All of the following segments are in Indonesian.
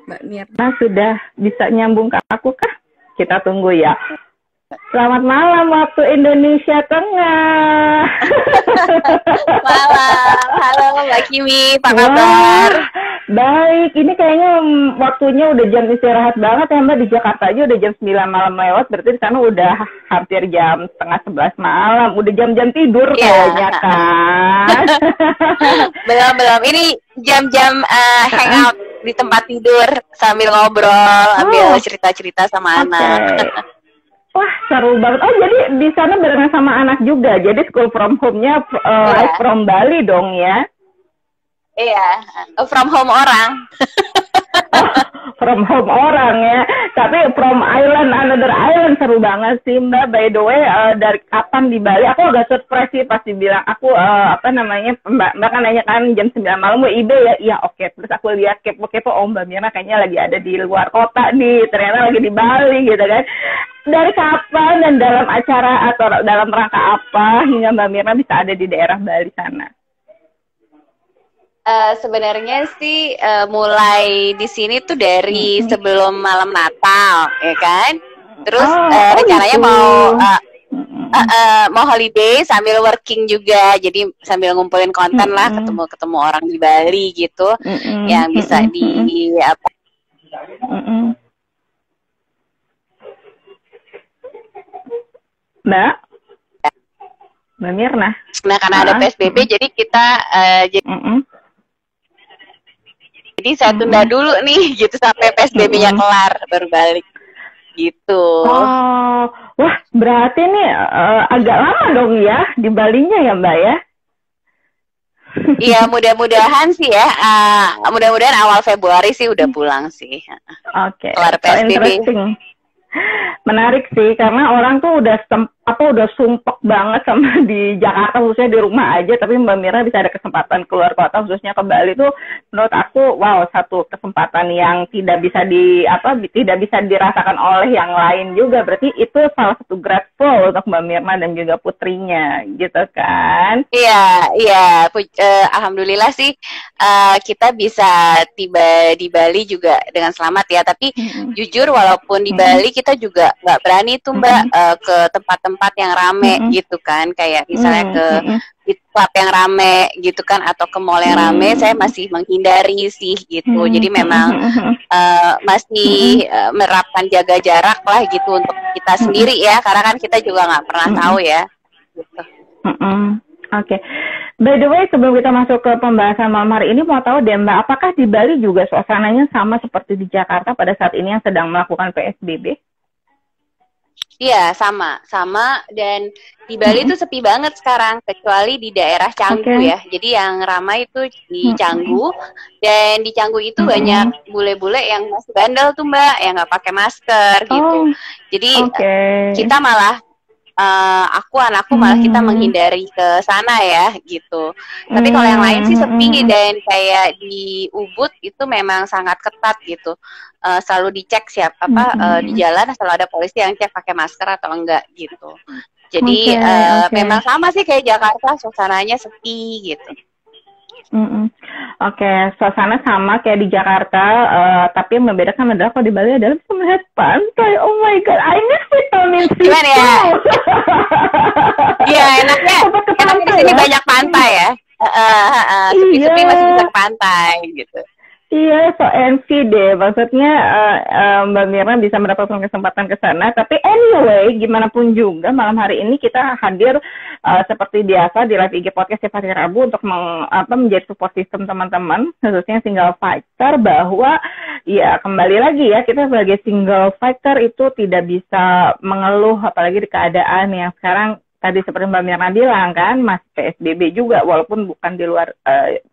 Mbak Mirna. Nah, sudah bisa nyambung ke aku kah? Kita tunggu ya. Selamat malam waktu Indonesia Tengah. Malam, halo Mbak Kimi, apa Wah, kabar? baik. Ini kayaknya waktunya udah jam istirahat banget ya Mbak. Di Jakarta aja udah jam 9 malam lewat. Berarti di sana udah hampir jam setengah 11 malam. Udah jam-jam tidur kayaknya Iya, kan. belum. Ini jam-jam hangout di tempat tidur sambil ngobrol, ambil Oh, cerita-cerita sama oke. anak. Wah, seru banget. Oh, jadi di sana barengan sama anak juga. Jadi school from home-nya Iya, from Bali dong ya. iya, from home orang. Oh, from home orang ya. Tapi from island, another island seru banget sih Mbak. By the way, dari kapan di Bali? Aku agak surprise sih pas dibilang aku apa namanya Mbak kan nanya kan jam 9 malam mau ide ya. Iya oke. Terus aku lihat kepo-kepo, oh Mbak Mirna kayaknya lagi ada di luar kota nih. Ternyata lagi di Bali gitu kan. Dari kapan dan dalam acara atau dalam rangka apa hingga Mbak Mirna bisa ada di daerah Bali sana? Sebenarnya sih mulai di sini tuh dari Mm-mm. sebelum malam Natal, ya kan? Terus Oh rencananya itu. Mm-mm. mau holiday sambil working juga, jadi sambil ngumpulin konten lah, Mm-mm. ketemu orang di Bali gitu, Mm-mm. yang bisa Mm-mm. Mm-mm. di apa? Mm-mm. Mbak, Mbak Mirna. Nah karena ada Ah, PSBB, mm-mm. jadi kita Mm-mm. jadi saya tunda Mm-mm. dulu nih, gitu sampai PSBB-nya Mm-mm. kelar baru balik, gitu. Oh, wah berarti nih agak lama dong ya di Balinya ya Mbak ya? Iya, mudah-mudahan sih ya. Mudah-mudahan awal Februari sih udah pulang sih. Oke, Kelar so PSBB. interesting. Menarik sih karena orang tuh udah sumpek banget sama di Jakarta khususnya di rumah aja, tapi Mbak Mira bisa ada kesempatan keluar kota khususnya ke Bali tuh menurut aku wow, satu kesempatan yang tidak bisa dirasakan oleh yang lain juga. Berarti itu salah satu grateful untuk Mbak Mirna dan juga putrinya gitu kan. Iya. Alhamdulillah sih kita bisa tiba di Bali juga dengan selamat ya. Tapi Mm-mm. jujur walaupun di Mm-mm. Bali kita juga nggak berani tuh Mbak Mm-mm. ke tempat-tempat yang rame Mm-mm. gitu kan. Kayak misalnya ke Mm-mm. beach club yang rame gitu kan, atau ke mall yang rame, saya Mm-mm. masih menghindari sih gitu. Jadi memang Mm-mm. masih menerapkan jaga jarak lah gitu untuk kita Mm-mm. sendiri ya, karena kan kita juga nggak pernah tahu ya gitu. Mm-mm. Oke. By the way, sebelum kita masuk ke pembahasan malam hari ini, mau tahu deh Mbak, apakah di Bali juga suasananya sama seperti di Jakarta pada saat ini yang sedang melakukan PSBB? Iya, sama dan di Bali Mm-mm. tuh sepi banget sekarang, kecuali di daerah Canggu Oke. ya. Jadi yang ramai itu di Mm-mm. Canggu, dan di Canggu itu Mm-mm. banyak bule-bule yang masih bandel tuh Mbak, yang nggak pakai masker gitu. Oh, Jadi oke. kita malah anakku malah kita Mm. menghindari ke sana ya gitu. Tapi kalau yang lain sih sepi, Mm. dan kayak di Ubud itu memang sangat ketat gitu. Selalu dicek di Mm. jalan selalu ada polisi yang cek pakai masker atau enggak gitu. Jadi Oke, oke. memang sama sih kayak Jakarta, suasananya sepi gitu. Mm-mm. Oke, suasana sama kayak di Jakarta, tapi yang membedakan adalah kalau di Bali adalah bisa melihat pantai. Oh my God, I miss vitamin C Gimana ya? too. Iya, enaknya Sempat ke di pantai sini ya? banyak pantai ya. Sepi-sepi Iya, masih bisa ke pantai gitu. iya, so envy deh. Maksudnya Mbak Mirna bisa mendapatkan kesempatan ke sana. Tapi anyway, gimana pun juga malam hari ini kita hadir seperti biasa di live IG podcast setiap hari Rabu untuk menjadi support system teman-teman, khususnya single fighter, bahwa ya kembali lagi ya, kita sebagai single fighter itu tidak bisa mengeluh apalagi di keadaan yang sekarang tadi seperti Mbak Mirna bilang kan, masih PSBB juga walaupun bukan di luar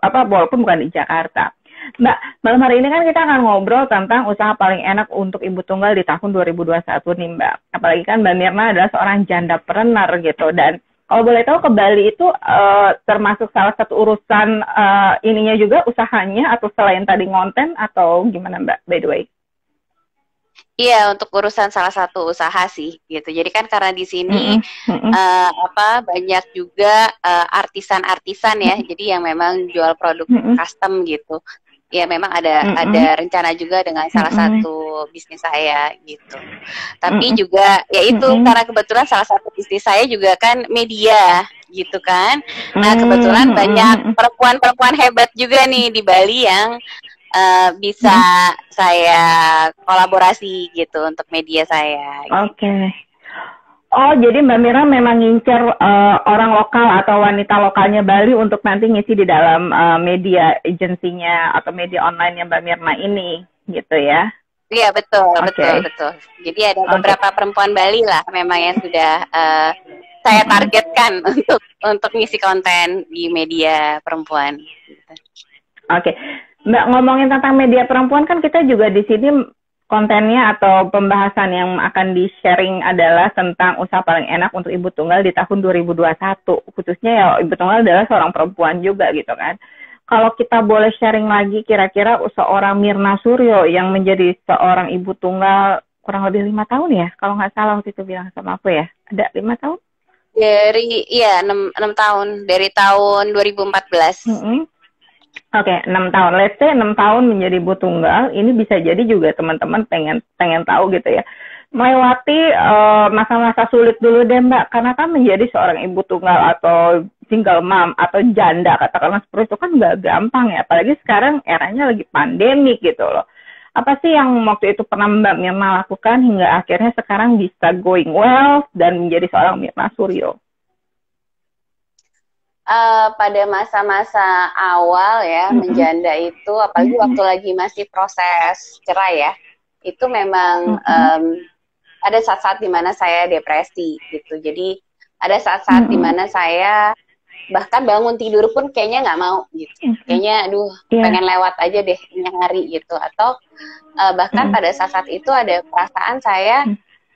walaupun bukan di Jakarta. Mbak, malam hari ini kan kita akan ngobrol tentang usaha paling enak untuk ibu tunggal di tahun 2021 nih Mbak. Apalagi kan Mbak Mirna adalah seorang jandapreneur gitu. Dan kalau boleh tahu ke Bali itu termasuk salah satu urusan ininya juga usahanya, atau selain tadi ngonten, atau gimana Mbak, by the way? Iya, untuk urusan salah satu usaha sih gitu. Jadi kan karena di sini Mm-mm. banyak juga artisan-artisan ya. Jadi yang memang jual produk Mm-mm. custom gitu. ya memang ada rencana juga dengan salah satu bisnis saya gitu. Tapi juga ya itu karena kebetulan salah satu bisnis saya juga kan media gitu kan. Nah kebetulan banyak perempuan-perempuan hebat juga nih di Bali yang bisa saya kolaborasi gitu untuk media saya. Oke. Oh, jadi Mbak Mira memang ngincer orang lokal atau wanita lokalnya Bali untuk nanti ngisi di dalam media agensinya atau media online-nya Mbak Mirna ini, gitu ya? Iya, betul. Jadi ada beberapa perempuan Bali lah memang yang sudah saya targetkan untuk ngisi konten di media perempuan. Gitu. Oke. Mbak, ngomongin tentang media perempuan kan kita juga di sini kontennya atau pembahasan yang akan di-sharing adalah tentang usaha paling enak untuk ibu tunggal di tahun 2021. Khususnya ya ibu tunggal adalah seorang perempuan juga gitu kan. Kalau kita boleh sharing lagi kira-kira seorang Mirna Suryo yang menjadi seorang ibu tunggal kurang lebih 5 tahun ya? Kalau nggak salah waktu itu bilang sama aku ya. Ada 5 tahun? Dari, iya 6 tahun. Dari tahun 2014. Oke, 6 tahun. Let's say 6 tahun menjadi ibu tunggal, ini bisa jadi juga teman-teman pengen tahu gitu ya. Melewati masa-masa sulit dulu deh Mbak, karena kan menjadi seorang ibu tunggal atau single mom atau janda, katakanlah seperti itu kan nggak gampang ya. Apalagi sekarang eranya lagi pandemi gitu loh. Apa sih yang waktu itu pernah Mbak Mirna lakukan hingga akhirnya sekarang bisa going well dan menjadi seorang Mirna Suryo? Pada masa-masa awal ya menjanda itu, apalagi waktu lagi masih proses cerai ya, itu memang ada saat-saat dimana saya depresi gitu. Jadi ada saat-saat dimana saya bahkan bangun tidur pun kayaknya nggak mau gitu, kayaknya aduh pengen lewat aja deh nyari gitu. Atau bahkan pada saat-saat itu ada perasaan saya,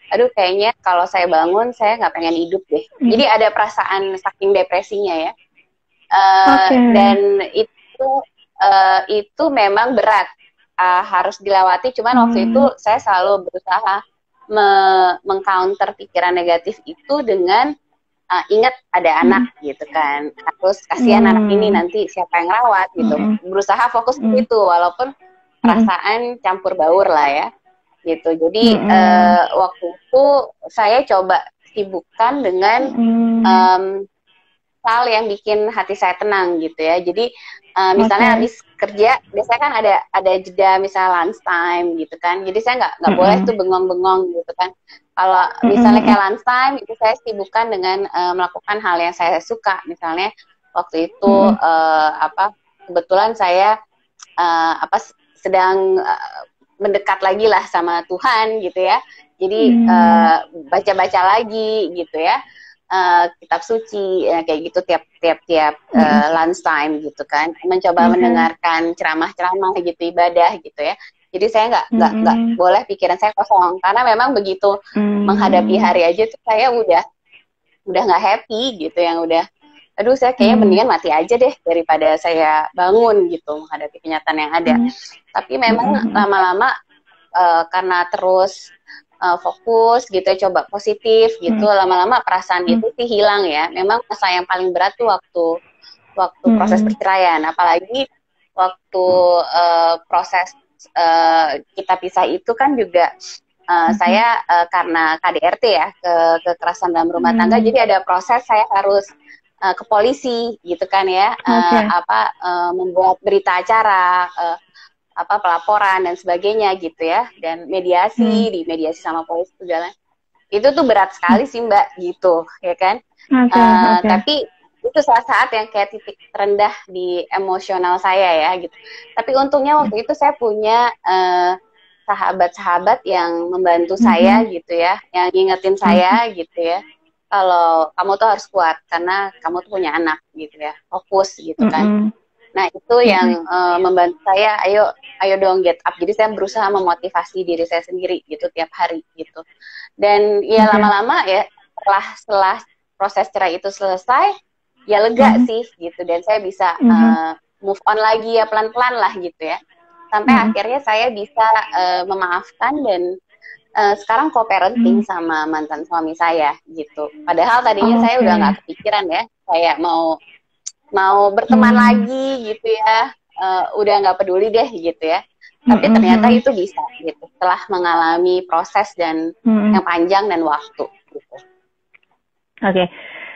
aduh kayaknya kalau saya bangun saya nggak pengen hidup deh. Jadi ada perasaan saking depresinya ya. Dan itu memang berat, harus dilewati. Cuman waktu itu saya selalu berusaha mengcounter pikiran negatif itu dengan ingat ada anak gitu kan, terus kasihan anak ini nanti siapa yang rawat gitu. Berusaha fokus ke itu walaupun perasaan campur baur lah ya gitu. Jadi waktu itu saya coba sibukkan dengan hal yang bikin hati saya tenang gitu ya. Jadi misalnya habis kerja biasanya kan ada jeda misalnya lunch time gitu kan. Jadi saya nggak boleh tuh bengong-bengong gitu kan. Kalau misalnya kayak lunch time itu saya sibukkan dengan melakukan hal yang saya suka. Misalnya waktu itu kebetulan saya sedang mendekat lagi lah sama Tuhan gitu ya. Jadi baca-baca lagi gitu ya. Kitab suci kayak gitu tiap lunch time gitu kan, mencoba mendengarkan ceramah-ceramah gitu, ibadah gitu ya. Jadi saya nggak boleh pikiran saya kosong, karena memang begitu menghadapi hari aja tuh saya udah nggak happy gitu, yang udah aduh saya kayaknya mendingan mati aja deh daripada saya bangun gitu menghadapi kenyataan yang ada. Tapi memang lama-lama karena terus fokus gitu ya, coba positif gitu, lama-lama perasaan itu sih hilang ya. Memang masa yang paling berat tuh waktu proses perceraian, apalagi waktu proses kita pisah itu kan juga saya karena KDRT ya, kekerasan dalam rumah tangga, jadi ada proses saya harus ke polisi gitu kan ya, membuat berita acara, pelaporan dan sebagainya gitu ya, dan mediasi sama polisi itu tuh berat sekali sih Mbak gitu ya kan. Tapi itu saat yang kayak titik terendah di emosional saya ya gitu. Tapi untungnya waktu itu saya punya sahabat-sahabat yang membantu saya gitu ya, yang ngingetin saya gitu ya, kalau kamu tuh harus kuat karena kamu tuh punya anak gitu ya, fokus gitu kan. Nah itu yang membantu saya, ayo dong get up. Jadi saya berusaha memotivasi diri saya sendiri gitu tiap hari gitu. Dan ya lama-lama ya setelah proses cerai itu selesai, ya lega sih gitu. Dan saya bisa move on lagi ya pelan-pelan lah gitu ya. Sampai akhirnya saya bisa memaafkan dan sekarang co-parenting sama mantan suami saya gitu. Padahal tadinya saya udah nggak kepikiran ya, saya mau berteman lagi gitu ya, udah nggak peduli deh gitu ya. Tapi ternyata itu bisa gitu setelah mengalami proses dan yang panjang dan waktu gitu. Oke.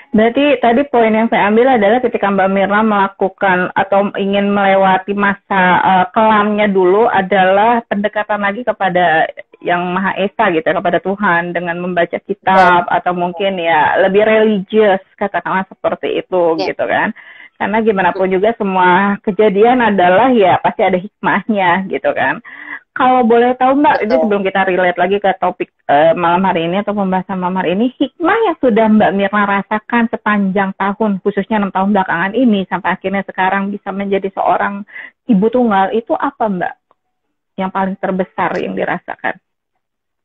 Berarti tadi poin yang saya ambil adalah ketika Mbak Mirna melakukan atau ingin melewati masa kelamnya dulu adalah pendekatan lagi kepada yang Maha Esa gitu, kepada Tuhan dengan membaca kitab atau mungkin ya lebih religius katakanlah seperti itu gitu kan. Karena gimana pun juga semua kejadian adalah ya pasti ada hikmahnya gitu kan. Kalau boleh tahu Mbak, ini sebelum kita relate lagi ke topik malam hari ini atau pembahasan malam hari ini, hikmah yang sudah Mbak Mirna rasakan sepanjang tahun, khususnya 6 tahun belakangan ini, sampai akhirnya sekarang bisa menjadi seorang ibu tunggal, itu apa Mbak? Yang paling terbesar yang dirasakan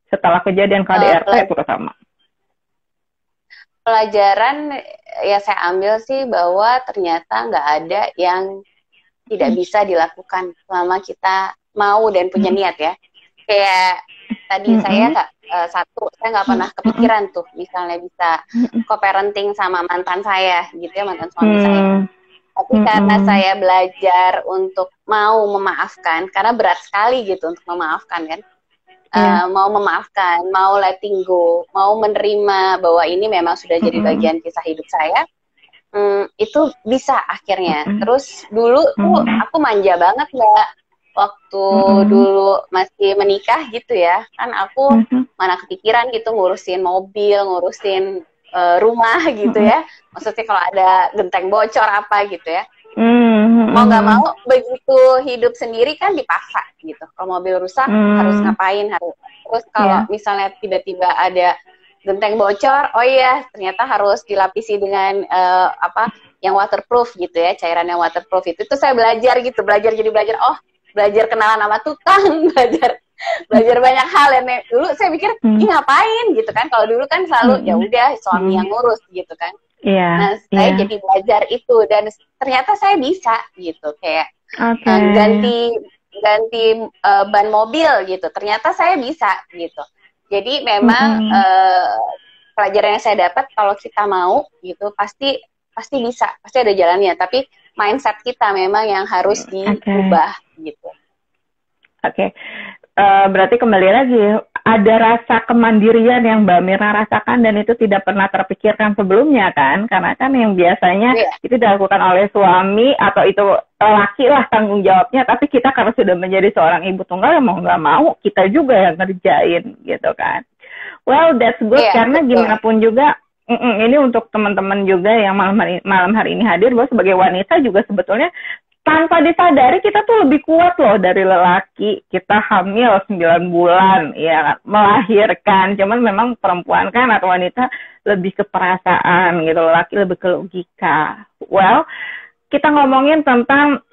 setelah kejadian KDRT terutama? Pelajaran ya saya ambil sih bahwa ternyata nggak ada yang tidak bisa dilakukan selama kita mau dan punya niat ya. Kayak tadi saya saya nggak pernah kepikiran tuh misalnya bisa co-parenting sama mantan saya gitu ya, mantan suami saya. Tapi karena saya belajar untuk mau memaafkan, karena berat sekali gitu untuk memaafkan kan. Mau memaafkan, mau letting go, mau menerima bahwa ini memang sudah jadi bagian kisah hidup saya. Itu bisa akhirnya. Terus dulu tuh aku manja banget Mbak. Waktu dulu masih menikah gitu ya, kan aku mana kepikiran gitu ngurusin mobil, ngurusin rumah gitu ya. Maksudnya kalau ada genteng bocor apa gitu ya. Mau nggak mau begitu hidup sendiri kan dipaksa gitu. Kalau mobil rusak harus ngapain, harus. Terus kalau misalnya tiba-tiba ada genteng bocor, oh iya ternyata harus dilapisi dengan yang waterproof gitu ya, cairan yang waterproof itu saya belajar gitu, belajar belajar kenalan sama tukang, belajar banyak hal ya. Dulu saya pikir ini ngapain gitu kan, kalau dulu kan selalu ya udah suami yang ngurus gitu kan. Nah saya jadi belajar itu dan ternyata saya bisa gitu, kayak ganti ban mobil gitu, ternyata saya bisa gitu. Jadi memang pelajaran yang saya dapat kalau kita mau gitu pasti bisa, pasti ada jalannya. Tapi mindset kita memang yang harus diubah gitu. Berarti kembali lagi ada rasa kemandirian yang Mbak Mirna rasakan dan itu tidak pernah terpikirkan sebelumnya kan, karena kan yang biasanya itu dilakukan oleh suami atau itu laki lah tanggung jawabnya, tapi kita karena sudah menjadi seorang ibu tunggal mau nggak mau kita juga yang ngerjain gitu kan. Well, that's good karena gimana pun juga ini untuk teman-teman juga yang malam hari ini hadir, bahwa sebagai wanita juga sebetulnya tanpa disadari kita tuh lebih kuat loh dari lelaki. Kita hamil 9 bulan, ya melahirkan. Cuman memang perempuan kan atau wanita lebih ke perasaan gitu, lelaki lebih ke logika. Well, kita ngomongin tentang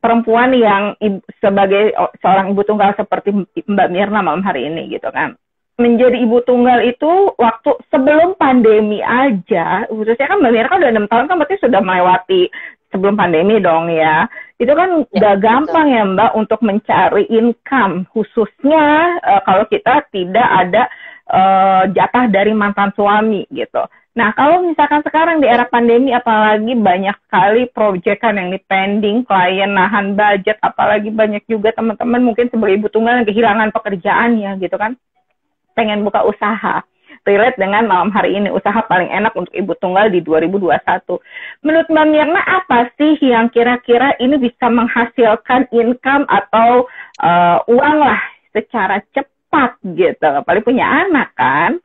perempuan yang sebagai seorang ibu tunggal seperti Mbak Mirna malam hari ini gitu kan. Menjadi ibu tunggal itu waktu sebelum pandemi aja, khususnya kan Mbak Mirna kan udah 6 tahun kan berarti sudah melewati sebelum pandemi dong ya. Itu kan gak gampang ya Mbak untuk mencari income, khususnya kalau kita tidak ada jatah dari mantan suami gitu. Nah kalau misalkan sekarang di era pandemi apalagi banyak sekali proyekan yang pending, klien nahan budget, apalagi banyak juga teman-teman mungkin sebagai ibu tunggal yang kehilangan pekerjaannya gitu kan, pengen buka usaha. Relate dengan malam hari ini, usaha paling enak untuk ibu tunggal di 2021. Menurut Mbak Mirna apa sih yang kira-kira ini bisa menghasilkan income atau uang lah secara cepat gitu, apalagi punya anak kan?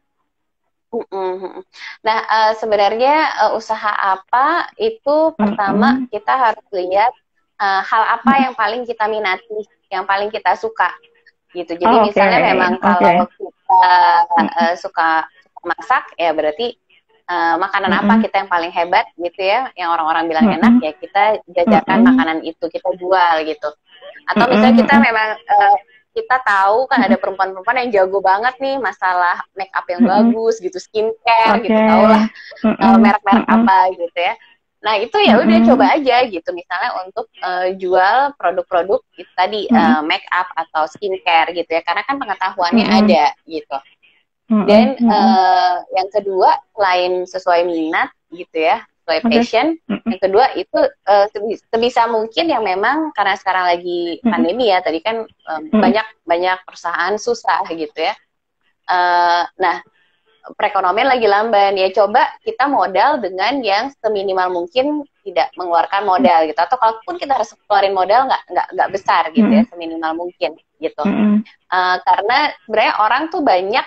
Nah sebenarnya usaha apa itu pertama kita harus lihat hal apa yang paling kita minati, yang paling kita suka gitu. Jadi misalnya memang kalau kita suka masak ya berarti makanan apa kita yang paling hebat gitu ya, yang orang-orang bilang enak ya kita jajakan makanan itu, kita jual gitu. Atau misalnya kita memang kita tahu kan ada perempuan-perempuan yang jago banget nih masalah make up yang bagus gitu, skincare gitu, tau lah merek-merek apa gitu ya. Nah itu ya udah coba aja gitu, misalnya untuk jual produk-produk gitu, tadi make up atau skincare gitu ya, karena kan pengetahuannya ada gitu. Dan yang kedua selain sesuai minat gitu ya, sesuai passion. Yang kedua itu sebisa mungkin yang memang karena sekarang lagi pandemi ya, tadi kan banyak perusahaan susah gitu ya. Nah, perekonomian lagi lamban, ya coba kita modal dengan yang seminimal mungkin, tidak mengeluarkan modal gitu, atau kalaupun kita harus keluarin modal nggak besar gitu ya, seminimal mungkin gitu. Karena sebenarnya orang tuh banyak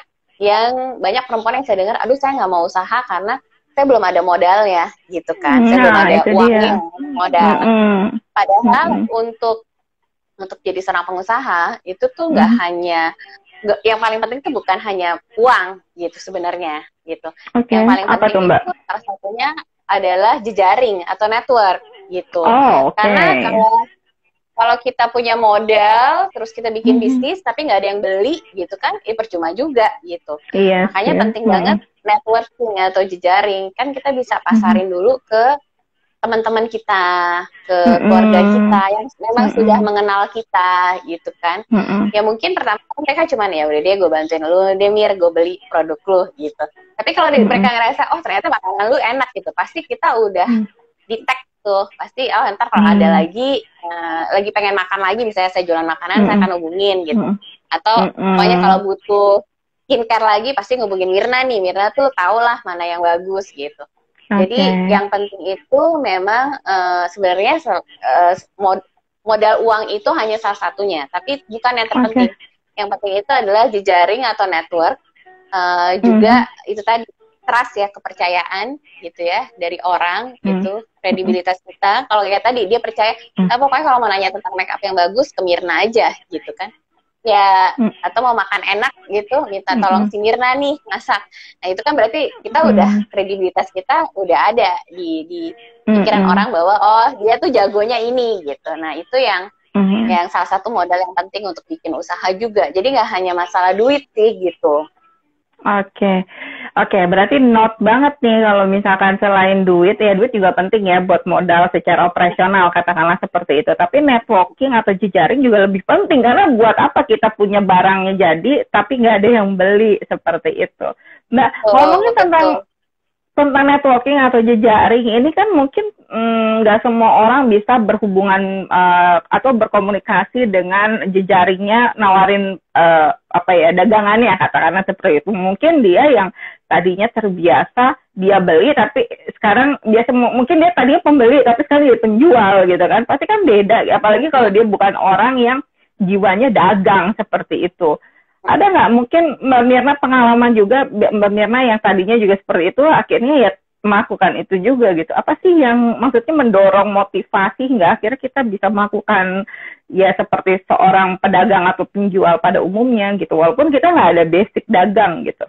perempuan yang saya dengar, aduh saya nggak mau usaha karena saya belum ada modalnya gitu kan, saya belum ada uangnya modal. Padahal untuk jadi seorang pengusaha itu tuh nggak hanya, yang paling penting itu bukan hanya uang gitu sebenarnya gitu. Yang paling penting itu salah satunya adalah jejaring atau network gitu. Karena kalau kita punya modal terus kita bikin bisnis tapi nggak ada yang beli gitu kan, percuma juga gitu. Makanya penting banget networking atau jejaring. Kan kita bisa pasarin dulu ke teman-teman kita, ke keluarga kita yang memang sudah mengenal kita gitu kan. Ya mungkin pertama mereka cuman ya udah deh gue bantuin lu deh Mir, gue beli produk lu gitu. Tapi kalau mereka ngerasa oh ternyata makanan lu enak gitu, pasti kita udah di tag tuh, pasti ntar kalau ada lagi pengen makan lagi, misalnya saya jualan makanan saya akan hubungin gitu. Atau pokoknya kalau butuh skincare lagi pasti ngubungin Mirna nih, Mirna tuh tau lah mana yang bagus gitu. Jadi yang penting itu memang sebenarnya modal uang itu hanya salah satunya, tapi bukan yang terpenting. Yang penting itu adalah jejaring atau network, juga itu tadi trust ya, kepercayaan gitu ya dari orang, itu kredibilitas kita. Kalau kayak tadi dia percaya, pokoknya kalau mau nanya tentang make up yang bagus ke Mirna aja gitu kan. Ya, atau mau makan enak gitu, minta tolong si Mirna nih masak. Nah itu kan berarti kita udah, kredibilitas kita udah ada di pikiran orang bahwa oh dia tuh jagonya ini gitu. Nah itu yang salah satu modal yang penting untuk bikin usaha juga. Jadi nggak hanya masalah duit sih gitu. Oke, berarti note banget nih kalau misalkan selain duit, ya duit juga penting ya buat modal secara operasional, katakanlah seperti itu. Tapi networking atau jejaring juga lebih penting, karena buat apa kita punya barangnya jadi, tapi nggak ada yang beli, seperti itu. Nah, ngomongin tentang networking atau jejaring, ini kan mungkin nggak semua orang bisa berhubungan atau berkomunikasi dengan jejaringnya, nawarin dagangannya, katakanlah seperti itu. Mungkin dia yang tadinya terbiasa dia beli, tapi sekarang mungkin dia tadinya pembeli tapi sekarang dia penjual gitu kan, pasti kan beda, apalagi kalau dia bukan orang yang jiwanya dagang seperti itu. Ada nggak mungkin Mbak Mirna pengalaman juga, Mbak Mirna yang tadinya juga seperti itu akhirnya ya melakukan itu juga gitu? Apa sih yang maksudnya mendorong motivasi hingga akhirnya kita bisa melakukan ya seperti seorang pedagang atau penjual pada umumnya gitu, walaupun kita nggak ada basic dagang gitu?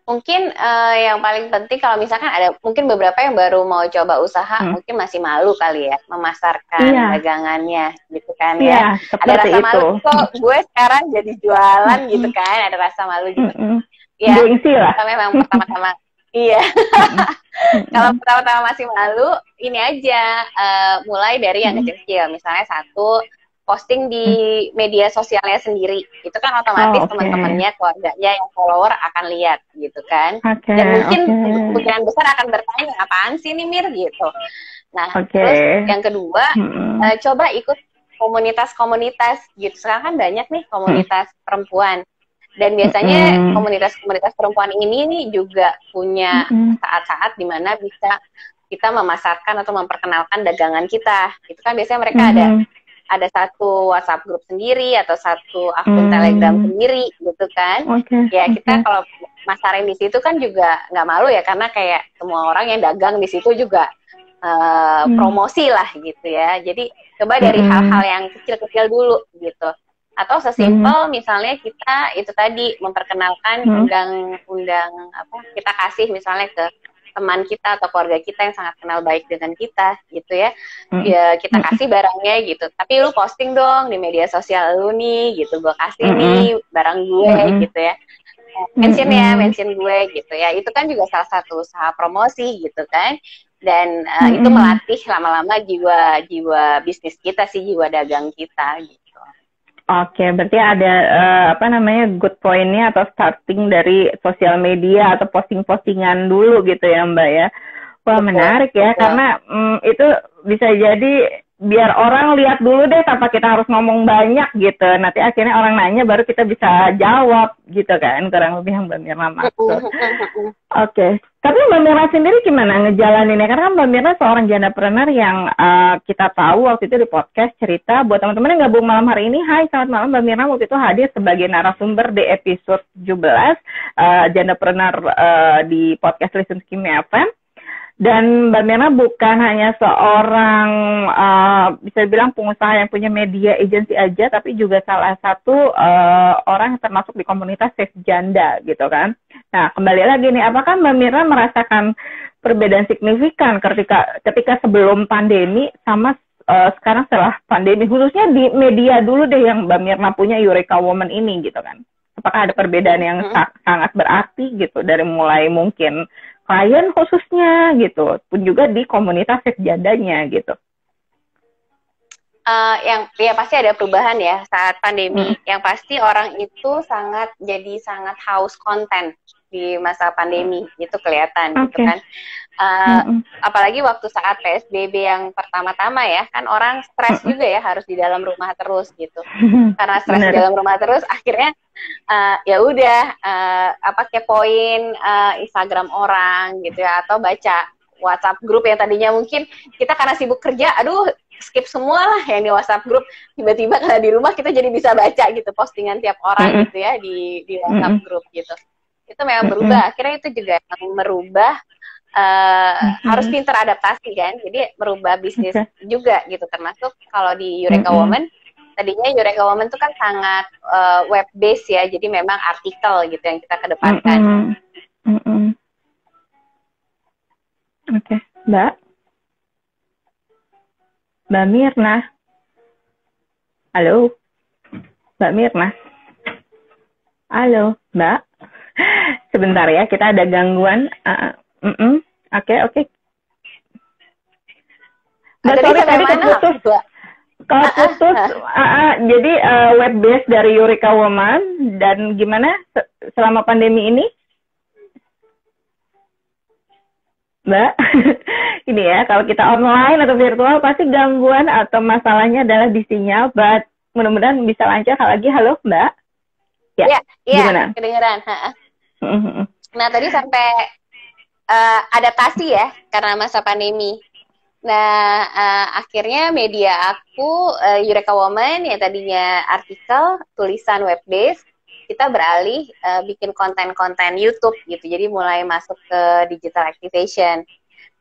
Mungkin yang paling penting kalau misalkan ada mungkin beberapa yang baru mau coba usaha, mungkin masih malu kali ya memasarkan dagangannya gitu kan ya. Ada rasa malu, kok gue sekarang jadi jualan gitu kan, ada rasa malu gitu. Ya, gengsi lah. Memang pertama-tama iya. Kalau pertama-tama masih malu, ini aja mulai dari yang kecil-kecil. Misalnya satu, posting di media sosialnya sendiri, itu kan otomatis teman-temannya, keluarganya yang follower akan lihat gitu kan, dan mungkin kemungkinan besar akan bertanya apaan sih nih Mir gitu. Nah terus yang kedua, coba ikut komunitas-komunitas gitu. Sekarang kan banyak nih komunitas perempuan, dan biasanya komunitas-komunitas perempuan ini nih juga punya saat-saat dimana bisa kita memasarkan atau memperkenalkan dagangan kita. Itu kan biasanya mereka ada satu WhatsApp grup sendiri atau satu akun Telegram sendiri gitu kan. Ya kita kalau masarin di situ kan juga nggak malu ya, karena kayak semua orang yang dagang di situ juga promosi lah gitu ya. Jadi coba dari hal-hal yang kecil-kecil dulu gitu. Atau sesimpel misalnya kita itu tadi memperkenalkan undang-undang kita kasih misalnya ke teman kita atau keluarga kita yang sangat kenal baik dengan kita gitu ya, ya kita kasih barangnya gitu, tapi lu posting dong di media sosial lu nih gitu, gue kasih nih barang gue gitu ya, mention gue gitu ya, itu kan juga salah satu usaha promosi gitu kan, dan itu melatih lama-lama jiwa bisnis kita sih, jiwa dagang kita gitu. Oke, berarti ada good point-nya atau starting dari sosial media atau posting-postingan dulu gitu ya Mbak ya. Wah, menarik ya, karena itu bisa jadi biar orang lihat dulu deh tanpa kita harus ngomong banyak gitu. Nanti akhirnya orang nanya baru kita bisa jawab gitu kan, kurang lebih yang Mbak Mirna maksud. Oke. Tapi Mbak Mirna sendiri gimana ngejalaninnya? Karena kan Mbak Mirna seorang jandapreneur yang kita tahu waktu itu di podcast cerita buat teman-teman yang gabung malam hari ini. Hai, selamat malam. Mbak Mirna waktu itu hadir sebagai narasumber di episode 17 jandapreneur di podcast Listen to Kimmy FM. Dan Mbak Mirna bukan hanya seorang bisa dibilang pengusaha yang punya media agency aja, tapi juga salah satu orang yang termasuk di komunitas Safe Janda gitu kan. Nah, kembali lagi nih, apakah Mbak Mirna merasakan perbedaan signifikan ketika sebelum pandemi sama sekarang setelah pandemi, khususnya di media dulu deh yang Mbak Mirna punya Eureka Woman ini gitu kan? Apakah ada perbedaan yang sangat berarti gitu dari mulai mungkin klien khususnya gitu, pun juga di komunitas jandanya gitu. Yang ya pasti ada perubahan ya saat pandemi. Yang pasti orang itu sangat haus konten di masa pandemi, itu kelihatan gitu kan. Apalagi waktu saat PSBB yang pertama-tama ya, kan orang stres juga ya, harus di dalam rumah terus gitu. Karena stres di dalam rumah terus, akhirnya ya udah kepoin Instagram orang gitu ya, atau baca WhatsApp grup yang tadinya mungkin kita karena sibuk kerja, aduh skip semua lah yang di WhatsApp grup, tiba-tiba karena di rumah kita jadi bisa baca gitu postingan tiap orang gitu ya di WhatsApp grup gitu. Itu memang berubah, akhirnya itu juga merubah, harus pintar adaptasi kan, jadi merubah bisnis juga gitu, termasuk kalau di Eureka Woman. Tadinya Eureka Woman itu kan sangat web based ya, jadi memang artikel gitu yang kita kedepankan. Oke, Mbak Mirna, halo, Mbak Mirna, halo, Mbak, sebentar ya, kita ada gangguan. Oke. Mbak, sorry tadi keputus. Kalau putus, jadi web base dari Eureka Woman, dan gimana selama pandemi ini? Mbak, ini ya, kalau kita online atau virtual pasti gangguan atau masalahnya adalah di sinyal, but mudah-mudahan bisa lancar. Lagi, halo Mbak? Ya, iya, kedengeran. Nah, tadi sampai adaptasi ya, karena masa pandemi. Nah, akhirnya media aku, Eureka Woman, yang tadinya artikel, tulisan web based, kita beralih bikin konten-konten YouTube gitu. Jadi mulai masuk ke digital activation.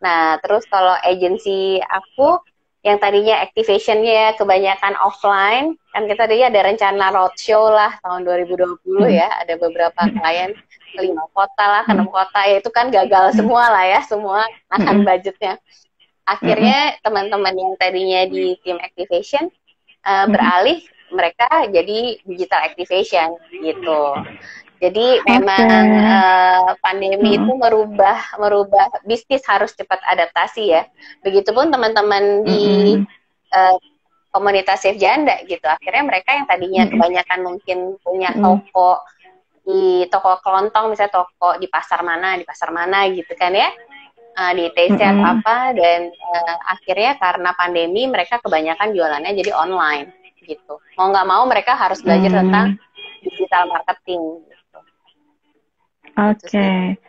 Nah, terus kalau agensi aku, yang tadinya activationnya kebanyakan offline, kan kita tadi ada rencana roadshow lah tahun 2020 ya, ada beberapa klien ke 5 kota lah, ke 6 kota, ya itu kan gagal semua lah ya, semua akan budgetnya. Akhirnya teman-teman yang tadinya di tim activation beralih, mereka jadi digital activation gitu. Jadi memang pandemi itu merubah bisnis, harus cepat adaptasi ya. Begitupun teman-teman di komunitas Safe Janda gitu. Akhirnya mereka yang tadinya kebanyakan mungkin punya toko di toko kelontong, misalnya toko di pasar mana gitu kan ya. Di ITC atau apa, dan akhirnya karena pandemi mereka kebanyakan jualannya jadi online gitu. Mau nggak mau mereka harus belajar tentang digital marketing gitu. Oke.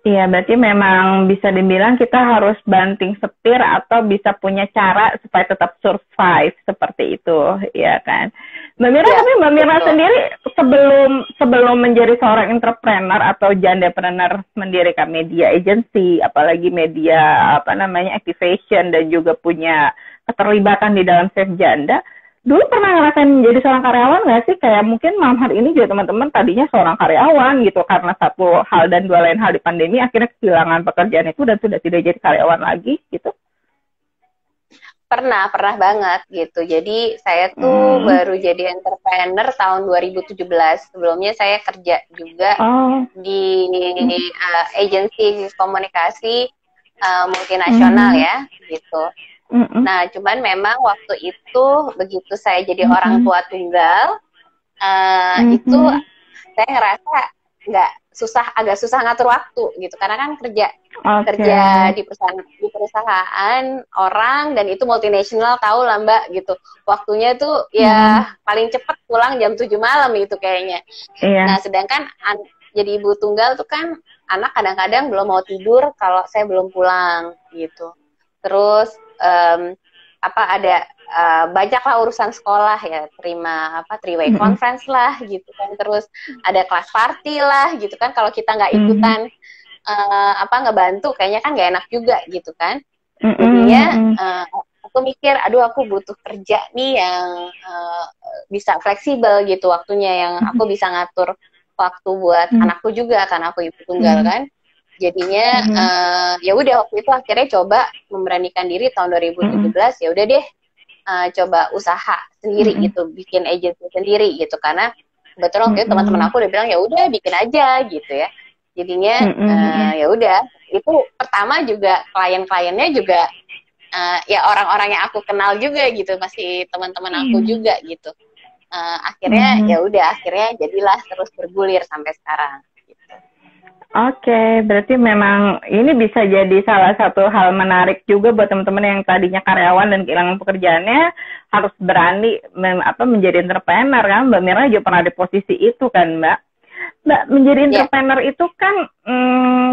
Iya, berarti memang bisa dibilang kita harus banting setir atau bisa punya cara supaya tetap survive seperti itu, ya kan? Mbak Mirna, tapi Mbak Mirna sendiri sebelum menjadi seorang entrepreneur atau jandapreneur, mendirikan media agency, apalagi media activation, dan juga punya keterlibatan di dalam Safe Janda, dulu pernah ngerasain menjadi seorang karyawan nggak sih? Kayak mungkin malam hari ini juga teman-teman tadinya seorang karyawan gitu, karena satu hal dan dua lain hal di pandemi akhirnya kehilangan pekerjaan itu dan sudah tidak jadi karyawan lagi gitu. Pernah banget gitu. Jadi saya tuh baru jadi entrepreneur tahun 2017. Sebelumnya saya kerja juga di agensi komunikasi multinasional ya gitu. Nah, cuman memang waktu itu begitu saya jadi orang tua tunggal, itu saya ngerasa agak susah ngatur waktu gitu, karena kan kerja kerja di perusahaan orang, dan itu multinasional, tahu lah Mbak gitu. Waktunya tuh ya paling cepat pulang jam 7 malam itu kayaknya. Nah, sedangkan jadi ibu tunggal tuh kan anak kadang-kadang belum mau tidur kalau saya belum pulang gitu. Terus banyaklah urusan sekolah ya, three-way conference lah gitu kan. Terus ada kelas party lah gitu kan, kalau kita nggak ikutan ngebantu kayaknya kan nggak enak juga gitu kan. Jadinya aku mikir, aduh aku butuh kerja nih yang bisa fleksibel gitu waktunya, yang aku bisa ngatur waktu buat anakku juga karena aku ibu tunggal kan. Jadinya ya udah waktu itu akhirnya coba memberanikan diri tahun 2017, ya udah deh coba usaha sendiri gitu, bikin agency sendiri gitu, karena kebetulan waktu itu teman-teman aku udah bilang ya udah bikin aja gitu ya. Jadinya ya udah, itu pertama juga klien-kliennya juga ya orang-orang yang aku kenal juga gitu, masih teman-teman aku juga gitu. Akhirnya ya udah, akhirnya jadilah terus bergulir sampai sekarang. Oke, berarti memang ini bisa jadi salah satu hal menarik juga buat teman-teman yang tadinya karyawan dan kehilangan pekerjaannya, harus berani menjadi entrepreneur kan. Mbak Mira juga pernah di posisi itu kan, Mbak. Mbak, menjadi entrepreneur itu kan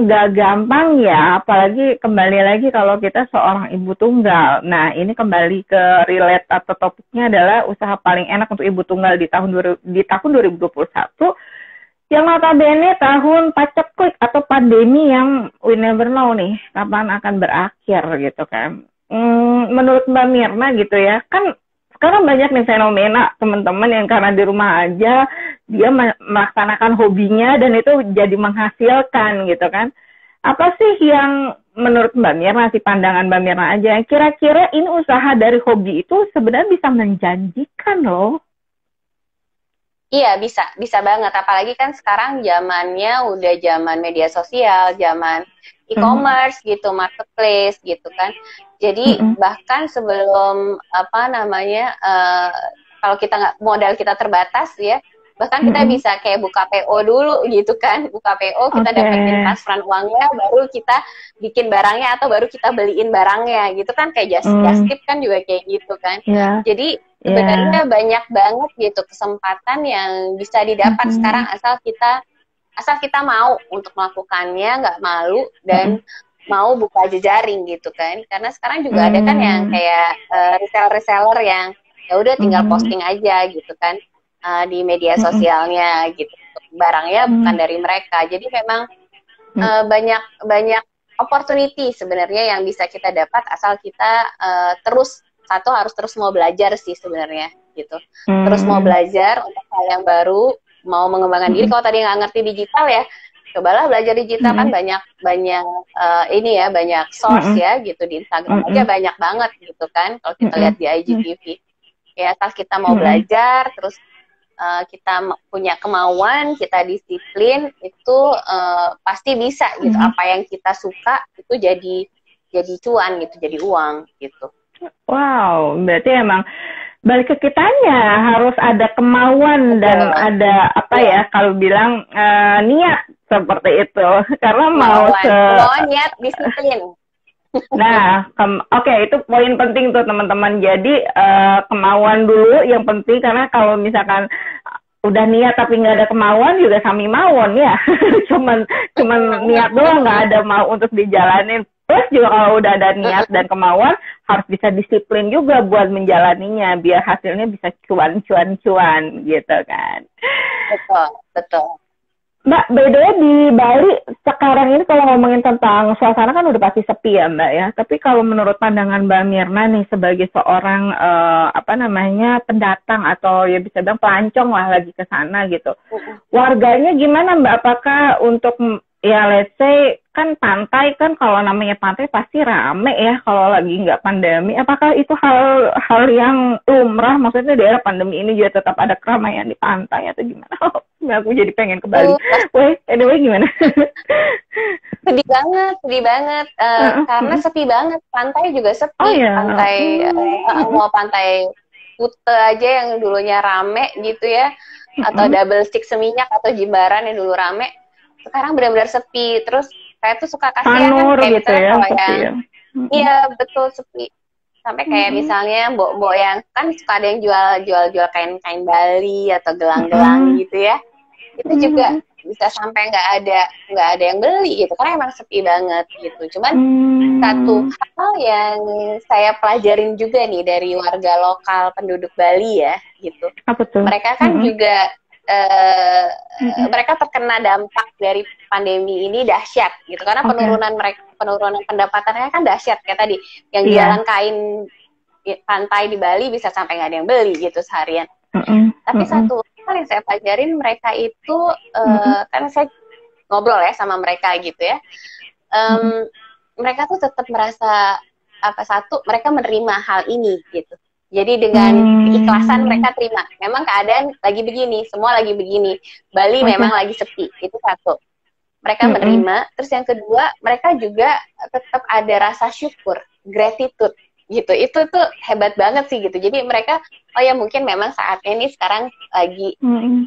gak gampang ya, apalagi kembali lagi kalau kita seorang ibu tunggal. Nah, ini kembali ke relate atau topiknya adalah usaha paling enak untuk ibu tunggal di tahun 2021, yang notabene tahun paceklik atau pandemi yang we never know nih kapan akan berakhir gitu kan. Menurut Mbak Mirna gitu ya, kan sekarang banyak nih fenomena teman-teman yang karena di rumah aja dia melaksanakan hobinya dan itu jadi menghasilkan gitu kan. Apa sih yang menurut Mbak Mirna, sih pandangan Mbak Mirna aja, kira-kira ini usaha dari hobi itu sebenarnya bisa menjanjikan loh? Iya, bisa banget. Apalagi kan sekarang zamannya udah zaman media sosial, zaman e-commerce gitu, marketplace gitu kan. Jadi bahkan sebelum kalau kita modal kita terbatas ya, bahkan kita bisa kayak buka PO dulu gitu kan. Buka PO, kita dapetin transferan uangnya, baru kita bikin barangnya atau baru kita beliin barangnya gitu kan. Kayak just tip kan juga kayak gitu kan. Jadi sebenarnya banyak banget gitu kesempatan yang bisa didapat sekarang, asal kita mau untuk melakukannya, nggak malu, dan mau buka jejaring gitu kan. Karena sekarang juga ada kan yang kayak reseller yang ya udah tinggal posting aja gitu kan di media sosialnya gitu, barangnya bukan dari mereka. Jadi memang banyak opportunity sebenarnya yang bisa kita dapat, asal kita harus terus mau belajar sih sebenarnya gitu. Terus mau belajar untuk hal yang baru, mau mengembangkan diri. Kalau tadi nggak ngerti digital ya, cobalah belajar digital. Kan banyak banyak source ya gitu, di Instagram aja banyak banget gitu kan kalau kita lihat di IGTV. Ya asal kita mau belajar, terus kita punya kemauan, kita disiplin, itu pasti bisa gitu. Apa yang kita suka itu jadi cuan gitu, jadi uang gitu. Wow, berarti emang balik ke kitanya, harus ada kemauan dan ada kalau bilang niat seperti itu. Karena niat, disiplin. Nah, itu poin penting tuh teman-teman. Jadi kemauan dulu yang penting, karena kalau misalkan udah niat tapi nggak ada kemauan juga sami mawon ya. cuman niat doang, nggak ada mau untuk dijalanin. Terus juga kalau udah ada niat dan kemauan, harus bisa disiplin juga buat menjalaninya, biar hasilnya bisa cuan gitu kan. Betul. Mbak, by the way di Bali sekarang ini kalau ngomongin tentang suasana kan udah pasti sepi ya Mbak ya. Tapi kalau menurut pandangan Mbak Mirna nih sebagai seorang pendatang atau ya bisa bilang pelancong lah lagi ke sana gitu. Warganya gimana Mbak? Apakah untuk ya let's say kan pantai kan, kalau namanya pantai pasti rame ya kalau lagi nggak pandemi. Apakah itu hal yang lumrah? Maksudnya daerah pandemi ini juga tetap ada keramaian di pantai atau gimana? Aku jadi pengen ke Bali. Anyway gimana? Sedih banget. Karena sepi banget. Pantai juga sepi. Mau pantai Kute aja yang dulunya rame gitu ya, atau double stick Seminyak atau Jimbaran yang dulu rame, sekarang benar-benar sepi. Terus saya tuh suka kasihan kan, Sanur kayak gitu misalnya ya, kalau sepi yang ya. iya betul sepi. Sampai kayak misalnya mbok-mbok yang kan suka ada yang jual kain-kain Bali atau gelang-gelang gitu ya. Itu juga bisa sampai nggak ada yang beli gitu karena emang sepi banget gitu. Cuman satu hal yang saya pelajarin juga nih dari warga lokal penduduk Bali ya gitu. Apa tuh? Mereka kan juga mereka terkena dampak dari pandemi ini dahsyat gitu karena penurunan pendapatannya kan dahsyat kayak tadi yang jualan kain pantai di Bali bisa sampai nggak ada yang beli gitu seharian. Tapi satu hal yang saya pelajarin mereka itu kan saya ngobrol ya sama mereka gitu ya, mereka tuh tetap merasa mereka menerima hal ini gitu. Jadi dengan keikhlasan mereka terima. Memang keadaan lagi begini, semua lagi begini. Bali memang lagi sepi, itu satu. Mereka menerima. Terus yang kedua, mereka juga tetap ada rasa syukur, gratitude gitu. Itu tuh hebat banget sih gitu. Jadi mereka, oh ya mungkin memang saatnya nih sekarang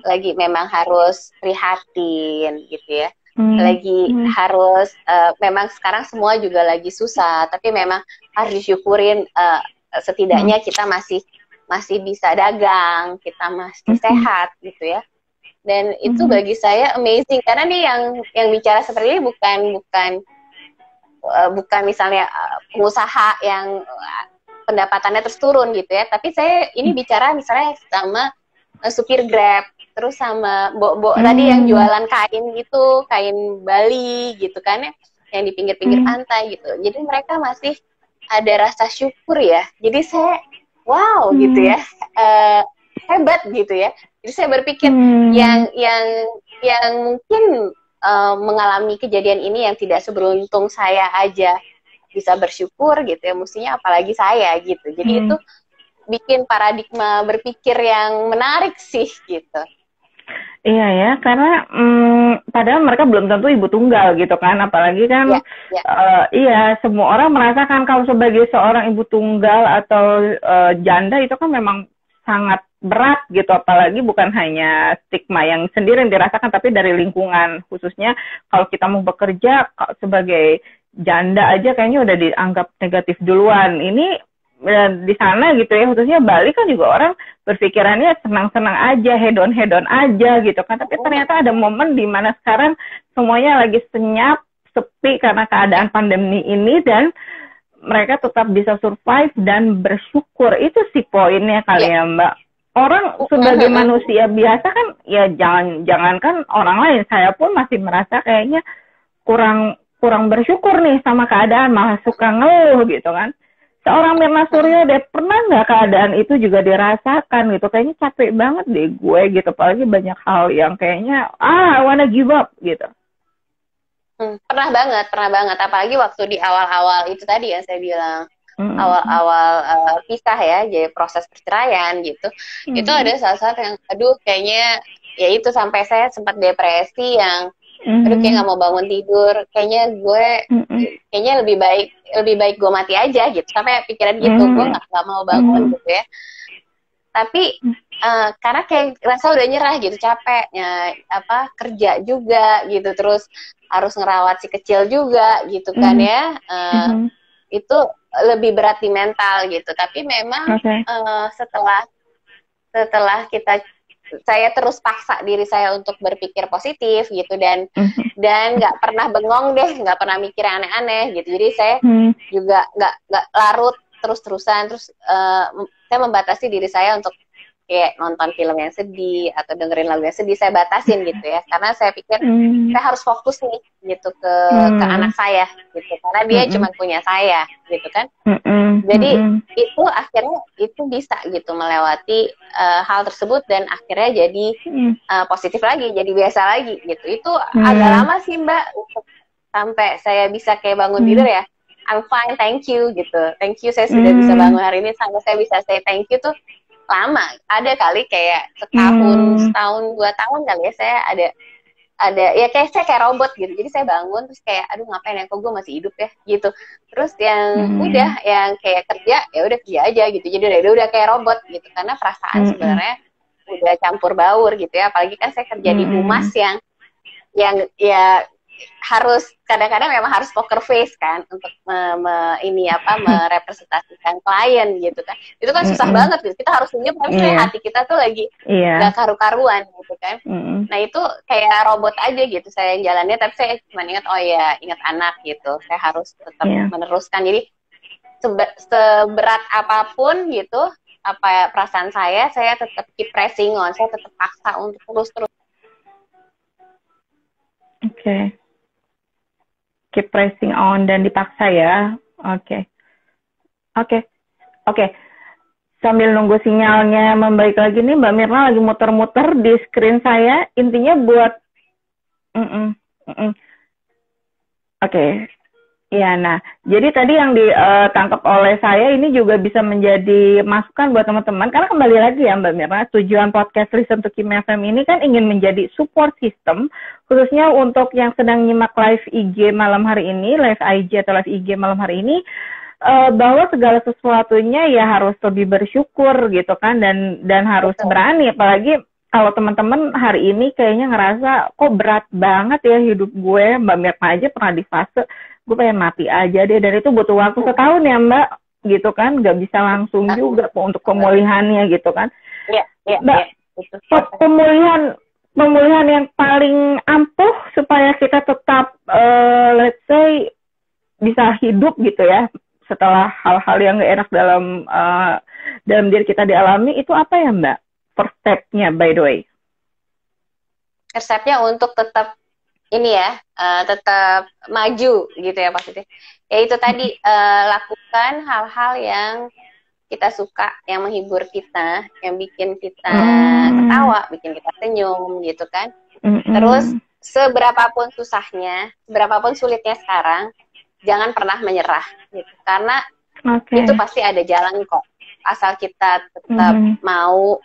lagi memang harus prihatin gitu ya. Lagi harus memang sekarang semua juga lagi susah, tapi memang harus disyukurin. Setidaknya kita masih bisa dagang, kita masih sehat gitu ya. Dan itu bagi saya amazing karena nih yang bicara seperti ini bukan misalnya pengusaha yang pendapatannya terus turun gitu ya, tapi saya ini bicara misalnya sama supir Grab, terus sama mbok-mbok tadi yang jualan kain gitu, kain Bali gitu kan ya, yang di pinggir-pinggir pantai gitu. Jadi mereka masih ada rasa syukur ya. Jadi saya wow gitu ya, hebat gitu ya. Jadi saya berpikir yang mungkin mengalami kejadian ini yang tidak seberuntung saya aja bisa bersyukur gitu ya, mestinya apalagi saya gitu. Jadi itu bikin paradigma berpikir yang menarik sih gitu. Iya ya, karena padahal mereka belum tentu ibu tunggal gitu kan, apalagi kan iya semua orang merasakan kalau sebagai seorang ibu tunggal atau janda itu kan memang sangat berat gitu, apalagi bukan hanya stigma yang sendiri yang dirasakan, tapi dari lingkungan, khususnya kalau kita mau bekerja sebagai janda aja kayaknya udah dianggap negatif duluan. Ini di sana gitu ya, khususnya Bali kan juga orang berpikirannya senang-senang aja, hedon aja gitu kan, tapi ternyata ada momen di mana sekarang semuanya lagi senyap, sepi karena keadaan pandemi ini, dan mereka tetap bisa survive dan bersyukur. Itu sih poinnya kali ya Mbak. Orang sebagai manusia biasa kan ya jangankan orang lain, saya pun masih merasa kayaknya kurang bersyukur nih sama keadaan, malah suka ngeluh gitu kan. Seorang Mirna Suryo deh, pernah nggak keadaan itu juga dirasakan gitu? Kayaknya capek banget deh gue gitu, apalagi banyak hal yang kayaknya, I wanna give up gitu. Pernah banget. Apalagi waktu di awal-awal itu tadi yang saya bilang, awal-awal pisah ya, jadi proses perceraian gitu. Itu ada saat-saat yang, aduh kayaknya, ya itu sampai saya sempat depresi yang, aduh kayak nggak mau bangun tidur, kayaknya lebih baik gue mati aja gitu, sampai pikiran gitu, gue nggak mau bangun gitu ya. Tapi karena kayak rasa udah nyerah gitu, capeknya kerja juga gitu, terus harus ngerawat si kecil juga gitu kan ya, itu lebih berat di mental gitu. Tapi memang setelah saya terus paksa diri saya untuk berpikir positif gitu, dan nggak pernah bengong deh, nggak pernah mikir yang aneh-aneh gitu. Jadi saya juga nggak larut terus-terusan, terus saya membatasi diri saya untuk kayak nonton film yang sedih atau dengerin lagu yang sedih, saya batasin gitu ya, karena saya pikir saya harus fokus nih gitu ke anak saya gitu, karena dia cuma punya saya gitu kan. Jadi itu akhirnya itu bisa gitu melewati hal tersebut, dan akhirnya jadi positif lagi, jadi biasa lagi gitu. Itu agak lama sih Mbak untuk sampai saya bisa kayak bangun tidur ya, I'm fine, thank you gitu, thank you saya sudah bisa bangun hari ini, sampai saya bisa say thank you tuh lama. Ada kali kayak setahun 2 tahun kali ya, saya ada ya kayak saya kayak robot gitu. Jadi saya bangun terus kayak aduh ngapain ya, kok gue masih hidup ya gitu. Terus yang udah yang kayak kerja ya udah kerja aja gitu. Jadi udah kayak robot gitu, karena perasaan sebenarnya udah campur baur gitu ya. Apalagi kan saya kerja di humas yang ya harus kadang-kadang memang harus poker face kan untuk merepresentasikan klien gitu kan. Itu kan susah banget gitu. Kita harus senyum tapi hati kita tuh lagi gak karu-karuan gitu kan. Nah itu kayak robot aja gitu saya jalannya, tapi saya cuma ingat ingat anak gitu. Saya harus tetap meneruskan. Jadi seberat apapun gitu apa perasaan saya tetap keep pressing on, saya tetap paksa untuk terus. Oke. Keep pressing on dan dipaksa ya. Oke. Sambil nunggu sinyalnya membaik lagi nih, Mbak Mirna lagi muter-muter di screen saya. Intinya buat Oke. Ya, nah, jadi tadi yang ditangkap oleh saya ini juga bisa menjadi masukan buat teman-teman. Karena kembali lagi ya Mbak Mirna, tujuan podcast Listen to Kim FM ini kan ingin menjadi support system, khususnya untuk yang sedang nyimak live IG malam hari ini, live IG atau live IG malam hari ini, bahwa segala sesuatunya ya harus lebih bersyukur gitu kan, dan harus berani. Apalagi kalau teman-teman hari ini kayaknya ngerasa kok berat banget ya hidup gue, Mbak Mirna aja pernah di fase gue pengen mati aja deh, dan itu butuh waktu setahun ya Mbak, gitu kan, nggak bisa langsung juga untuk pemulihannya gitu kan. Mbak, pemulihan yang paling ampuh supaya kita tetap let's say bisa hidup gitu ya setelah hal-hal yang nggak enak dalam diri kita dialami, itu apa ya Mbak? First step-nya by the way. Resepnya untuk tetap tetap maju gitu ya maksudnya. Ya itu tadi, lakukan hal-hal yang kita suka, yang menghibur kita, yang bikin kita ketawa, bikin kita senyum gitu kan. Terus seberapapun susahnya, seberapapun sulitnya sekarang, jangan pernah menyerah gitu. Karena itu pasti ada jalan kok. Asal kita tetap mau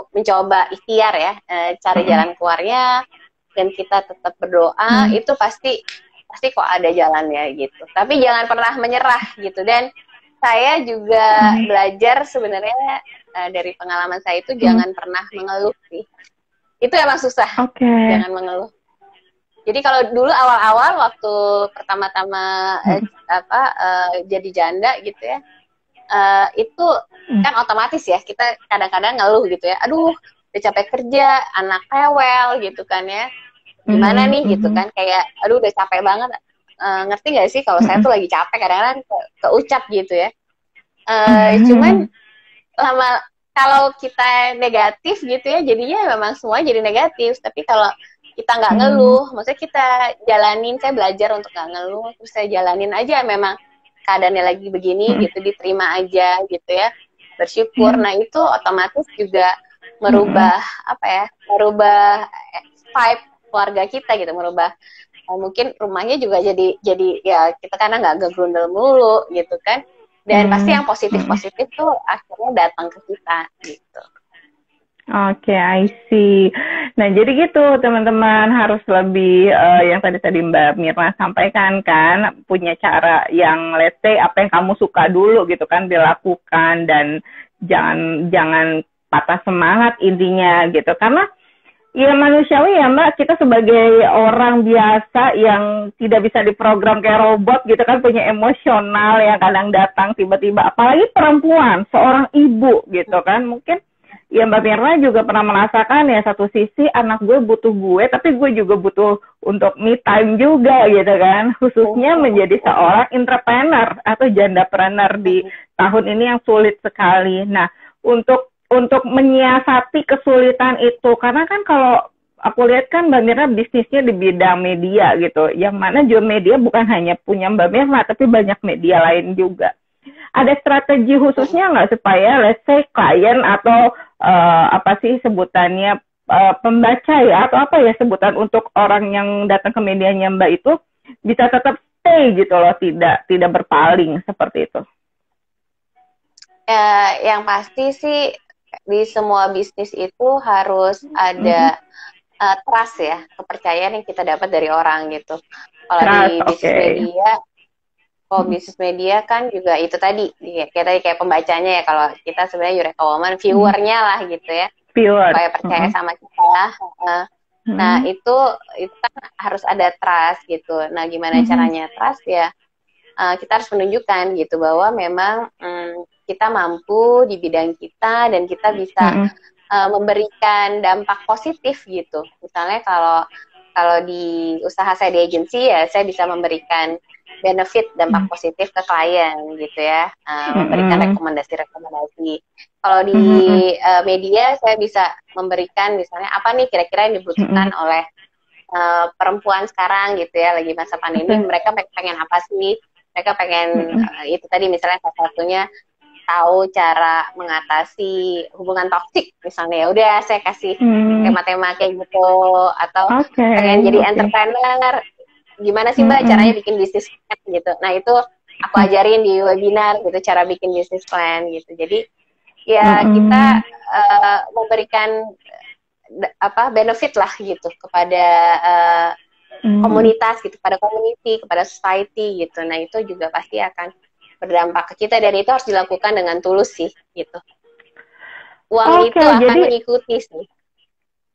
mencoba ikhtiar ya, cari jalan keluarnya, dan kita tetap berdoa, itu pasti kok ada jalannya gitu. Tapi jangan pernah menyerah gitu. Dan saya juga belajar sebenarnya dari pengalaman saya itu jangan pernah mengeluh sih. Itu emang susah. Jangan mengeluh. Jadi kalau dulu awal-awal waktu pertama-tama jadi janda gitu ya, itu kan otomatis ya kita kadang-kadang ngeluh gitu ya. Aduh, udah capek kerja, anak rewel gitu kan ya, gimana nih gitu kan, kayak aduh udah capek banget, ngerti gak sih kalau saya tuh lagi capek, kadang-kadang keucap gitu ya. Cuman kalau kita negatif gitu ya, jadinya memang semua jadi negatif. Tapi kalau kita nggak ngeluh, maksudnya kita jalanin, saya belajar untuk nggak ngeluh, terus saya jalanin aja, memang keadaannya lagi begini gitu, diterima aja gitu ya, bersyukur. Nah itu otomatis juga merubah vibe keluarga kita gitu, merubah mungkin rumahnya juga jadi ya kita karena nggak gegrundel mulu gitu kan, dan pasti yang positif tuh akhirnya datang ke kita gitu. Oke, I see. Nah, jadi gitu teman-teman, harus lebih yang tadi Mbak Mirna sampaikan kan, punya cara yang let's say apa yang kamu suka dulu gitu kan dilakukan, dan jangan patah semangat intinya gitu. Karena ya manusiawi ya Mbak, kita sebagai orang biasa yang tidak bisa diprogram kayak robot gitu kan, punya emosional yang kadang datang tiba-tiba, apalagi perempuan, seorang ibu gitu kan. Mungkin ya Mbak Mirna juga pernah merasakan ya, satu sisi anak gue butuh gue, tapi gue juga butuh untuk me time juga gitu kan, khususnya menjadi seorang entrepreneur atau jandapreneur di tahun ini yang sulit sekali. Nah, untuk menyiasati kesulitan itu, karena kan kalau aku lihat kan Mbak Mirna bisnisnya di bidang media gitu, yang mana juga media bukan hanya punya Mbak Mirna, tapi banyak media lain juga. Ada strategi khususnya nggak supaya let's say klien atau apa sih sebutannya, pembaca ya, atau apa ya sebutan untuk orang yang datang ke medianya Mbak itu bisa tetap stay gitu loh, tidak berpaling seperti itu? Yang pasti sih di semua bisnis itu harus ada trust ya, kepercayaan yang kita dapat dari orang gitu. Kalau di bisnis media, bisnis media kan juga itu tadi, kayak pembacanya ya, kalau kita sebenarnya Eureka Woman, viewernya lah gitu ya, supaya percaya sama kita. Nah, itu kan harus ada trust gitu. Nah, gimana caranya trust ya? Kita harus menunjukkan gitu bahwa memang kita mampu di bidang kita dan kita bisa memberikan dampak positif gitu. Misalnya kalau di usaha saya di agensi ya saya bisa memberikan benefit dampak positif ke klien gitu ya, memberikan rekomendasi-rekomendasi. Kalau di media saya bisa memberikan misalnya apa nih kira-kira yang dibutuhkan oleh perempuan sekarang gitu ya, lagi masa pandemi, mereka pengen apa sih? Mereka pengen itu tadi misalnya salah satunya tahu cara mengatasi hubungan toksik misalnya, ya udah saya kasih tema-tema kayak gitu, atau pengen jadi entrepreneur, gimana sih Mbak caranya bikin bisnis plan gitu. Nah itu aku ajarin di webinar gitu cara bikin bisnis plan gitu. Jadi ya kita memberikan benefit lah gitu kepada komunitas gitu, pada community, kepada society gitu. Nah itu juga pasti akan berdampak ke kita dan itu harus dilakukan dengan tulus sih gitu. Uang itu akan mengikuti sih.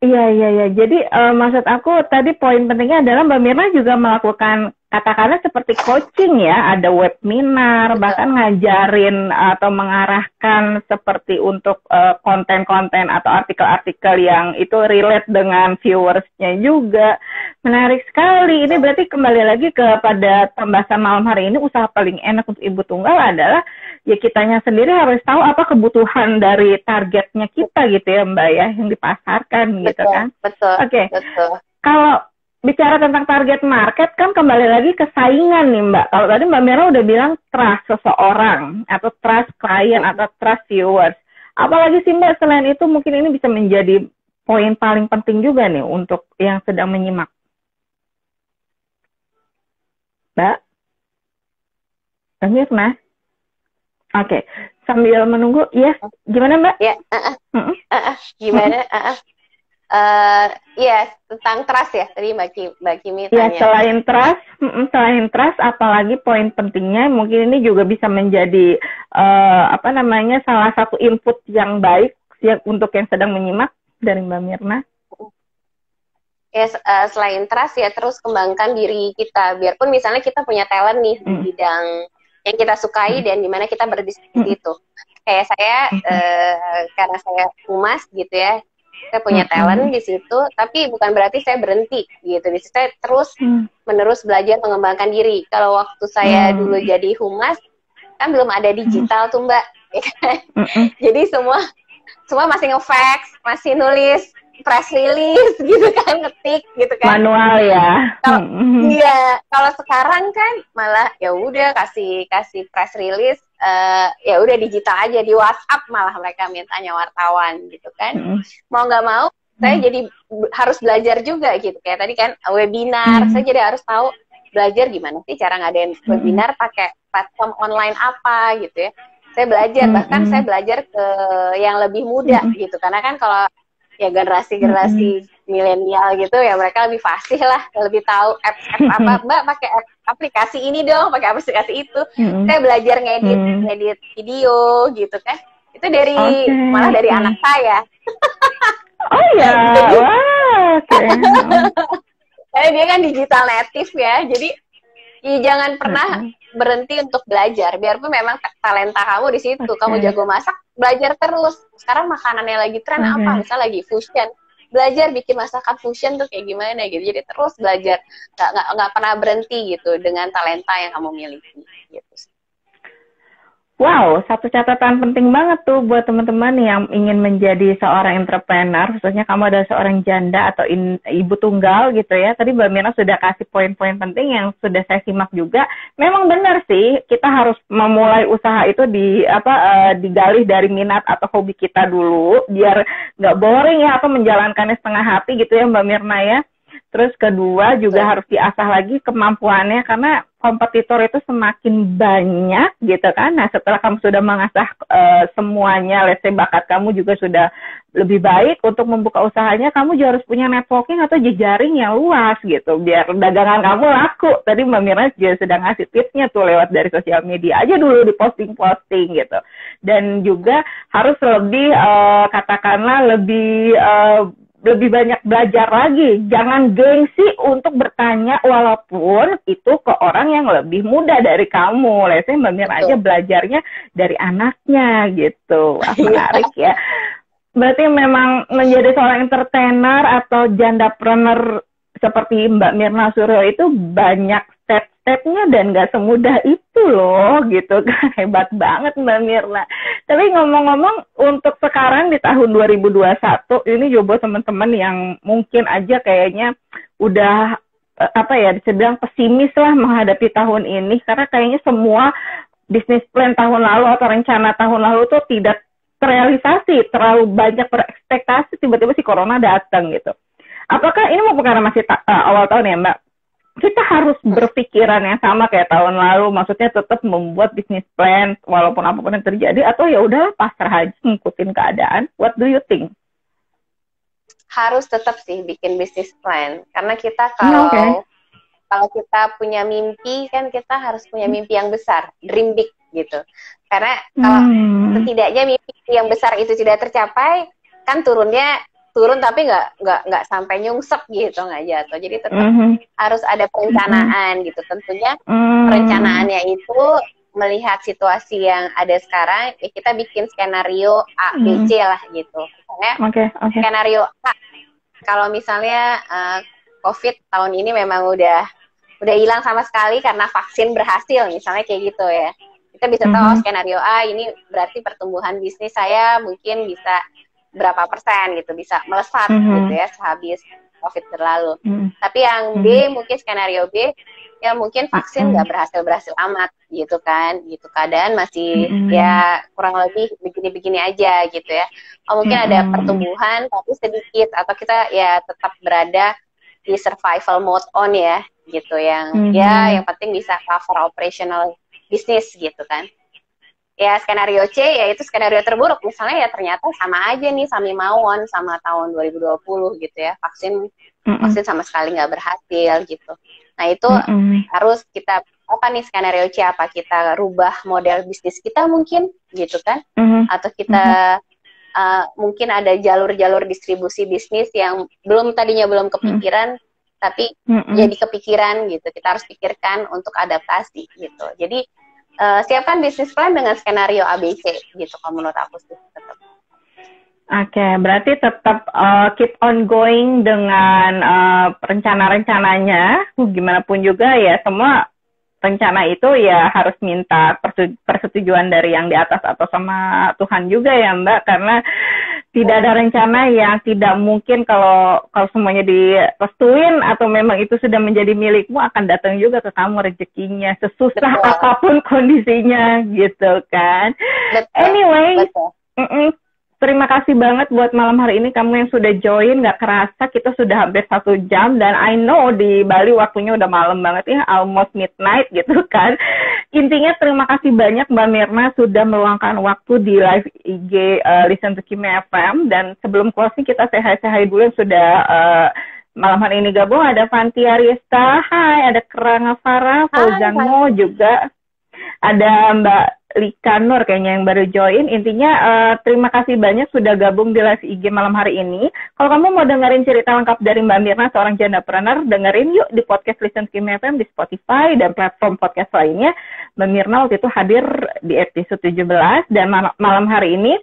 Iya. Jadi maksud aku tadi poin pentingnya adalah Mbak Mirna juga melakukan katakanlah seperti coaching ya, ada webinar, bahkan ngajarin atau mengarahkan seperti untuk konten-konten atau artikel-artikel yang itu relate dengan viewersnya juga. Menarik sekali. Ini berarti kembali lagi kepada pembahasan malam hari ini, usaha paling enak untuk ibu tunggal adalah ya kitanya sendiri harus tahu apa kebutuhan dari targetnya kita gitu ya Mbak ya, yang dipasarkan gitu kan. Betul. Oke. Kalau bicara tentang target market kan kembali lagi ke saingan nih Mbak. Kalau tadi Mbak Mira udah bilang trust seseorang atau trust klien atau trust viewers. Apalagi sih Mbak selain itu mungkin ini bisa menjadi poin paling penting juga nih untuk yang sedang menyimak. Mbak? Mbak Mirna? Oke, sambil menunggu, ya gimana Mbak? Ya, gimana? Ya tentang trust ya tadi Mbak Kimi tanya. Ya selain trust, apalagi poin pentingnya mungkin ini juga bisa menjadi salah satu input yang baik untuk yang sedang menyimak dari Mbak Mirna. Ya selain trust ya terus kembangkan diri kita. Biarpun misalnya kita punya talent nih di bidang yang kita sukai dan dimana kita berdiskusi itu. Kayak saya karena saya humas gitu ya, saya punya talent di situ, tapi bukan berarti saya berhenti gitu. Di situ saya terus menerus belajar mengembangkan diri. Kalau waktu saya dulu jadi humas kan belum ada digital tuh Mbak. Jadi semua masih nge-fax, masih nulis press release gitu kan, ngetik gitu kan, manual ya. Kalau sekarang kan malah ya udah kasih press release, ya udah digital aja di WhatsApp, malah mereka mintanya wartawan gitu kan. Mau nggak mau saya jadi harus belajar juga gitu, kayak tadi kan webinar, saya jadi harus tahu belajar gimana sih cara ngadain webinar pakai platform online apa gitu ya. Saya belajar, bahkan saya belajar ke yang lebih muda gitu, karena kan kalau ya generasi milenial gitu ya mereka lebih fasih lah, lebih tahu apps apa, Mbak pakai aplikasi ini dong, pakai aplikasi itu. Saya belajar ngedit video gitu kan, itu malah dari anak saya. Oh ya, wah, Karena dia kan digital native ya, jadi jangan pernah berhenti untuk belajar. Biarpun memang talenta kamu di situ, kamu jago masak, belajar terus. Sekarang makanannya lagi tren apa? Misalnya lagi fusion, belajar bikin masakan fusion tuh kayak gimana gitu. Jadi terus belajar, nggak pernah berhenti gitu dengan talenta yang kamu miliki. Gitu. Wow, satu catatan penting banget tuh buat teman-teman yang ingin menjadi seorang entrepreneur, khususnya kamu adalah seorang janda atau ibu tunggal gitu ya. Tadi Mbak Mirna sudah kasih poin-poin penting yang sudah saya simak juga. Memang benar sih, kita harus memulai usaha itu digali dari minat atau hobi kita dulu, biar nggak boring ya atau menjalankannya setengah hati gitu ya Mbak Mirna ya. Terus kedua juga harus diasah lagi kemampuannya, karena kompetitor itu semakin banyak gitu kan. Nah setelah kamu sudah mengasah semuanya, let's say bakat kamu juga sudah lebih baik untuk membuka usahanya, kamu juga harus punya networking atau jejaring yang luas gitu, biar dagangan kamu laku. Tadi Mbak Mirna juga sudah ngasih tipsnya tuh lewat dari sosial media aja dulu, di posting-posting gitu. Dan juga harus lebih katakanlah lebih lebih banyak belajar lagi. Jangan gengsi untuk bertanya walaupun itu ke orang yang lebih muda dari kamu. Let's say Mbak Mirna aja belajarnya dari anaknya gitu. Wah, menarik ya. Berarti memang menjadi seorang entertainer atau jandapreneur seperti Mbak Mirna Suryo itu banyak step-stepnya dan gak semudah itu loh gitu kan. Hebat banget Mbak Mirna. Tapi ngomong-ngomong untuk sekarang di tahun 2021 ini coba teman-teman yang mungkin aja kayaknya udah bisa bilang pesimis lah menghadapi tahun ini karena kayaknya semua bisnis plan tahun lalu atau rencana tahun lalu tuh tidak terrealisasi, terlalu banyak berekspektasi, tiba-tiba si corona datang gitu. Apakah ini mau karena masih awal tahun ya Mbak? Kita harus berpikiran yang sama kayak tahun lalu, maksudnya tetap membuat bisnis plan walaupun apapun yang terjadi, atau ya udahlah pasrah aja ngikutin keadaan. What do you think? Harus tetap sih bikin bisnis plan, karena kita kalau kita punya mimpi kan kita harus punya mimpi yang besar, dream big gitu. Karena kalau setidaknya mimpi yang besar itu tidak tercapai, kan turun tapi nggak sampai nyungsep gitu, nggak jatuh. Jadi tetap harus ada perencanaan gitu. Tentunya perencanaannya itu melihat situasi yang ada sekarang, ya kita bikin skenario A, B, C lah gitu. Misalnya skenario A, kalau misalnya COVID tahun ini memang udah hilang sama sekali karena vaksin berhasil, misalnya kayak gitu ya. Kita bisa tahu skenario A ini berarti pertumbuhan bisnis saya mungkin bisa berapa persen gitu, bisa melesat gitu ya sehabis COVID berlalu. Tapi yang B, mungkin skenario B, ya mungkin vaksin nggak berhasil amat gitu kan, gitu keadaan masih ya kurang lebih begini-begini aja gitu ya. Mungkin ada pertumbuhan tapi sedikit, atau kita ya tetap berada di survival mode on ya, gitu yang ya yang penting bisa cover operational bisnis gitu kan. Ya skenario C yaitu skenario terburuk, misalnya ya ternyata sama aja nih Sami Mawon sama tahun 2020 gitu ya, vaksin sama sekali nggak berhasil gitu. Nah itu harus kita skenario C apa, kita rubah model bisnis kita mungkin gitu kan, atau kita mungkin ada jalur-jalur distribusi bisnis yang tadinya belum kepikiran tapi jadi kepikiran gitu. Kita harus pikirkan untuk adaptasi gitu. Jadi siapkan bisnis plan dengan skenario ABC gitu kalau menurut aku sih tetap. Oke, berarti tetap keep on going dengan rencana-rencananya. Gimana pun juga ya semua rencana itu ya harus minta persetujuan dari yang di atas atau sama Tuhan juga ya Mbak, karena tidak ada rencana yang tidak mungkin kalau semuanya direstuin atau memang itu sudah menjadi milikmu, akan datang juga ke kamu rezekinya sesusah apapun kondisinya gitu kan. Anyway, terima kasih banget buat malam hari ini kamu yang sudah join. Gak kerasa kita sudah hampir 1 jam, dan I know di Bali waktunya udah malam banget ya, almost midnight gitu kan. Intinya terima kasih banyak Mbak Mirna sudah meluangkan waktu di live IG Listen to Kimi FM. Dan sebelum closing kita say hi dulu yang sudah malam hari ini gabung. Ada Fanti Arista, hai, ada Keranga Farah, Fauzan Mo juga, ada Mbak Lika Nur kayaknya yang baru join. Intinya terima kasih banyak sudah gabung di live IG malam hari ini. Kalau kamu mau dengerin cerita lengkap dari Mbak Mirna seorang jandapreneur, dengerin yuk di podcast Listen to Kimi FM di Spotify dan platform podcast lainnya. Mbak Mirna waktu itu hadir di episode 17, dan malam hari ini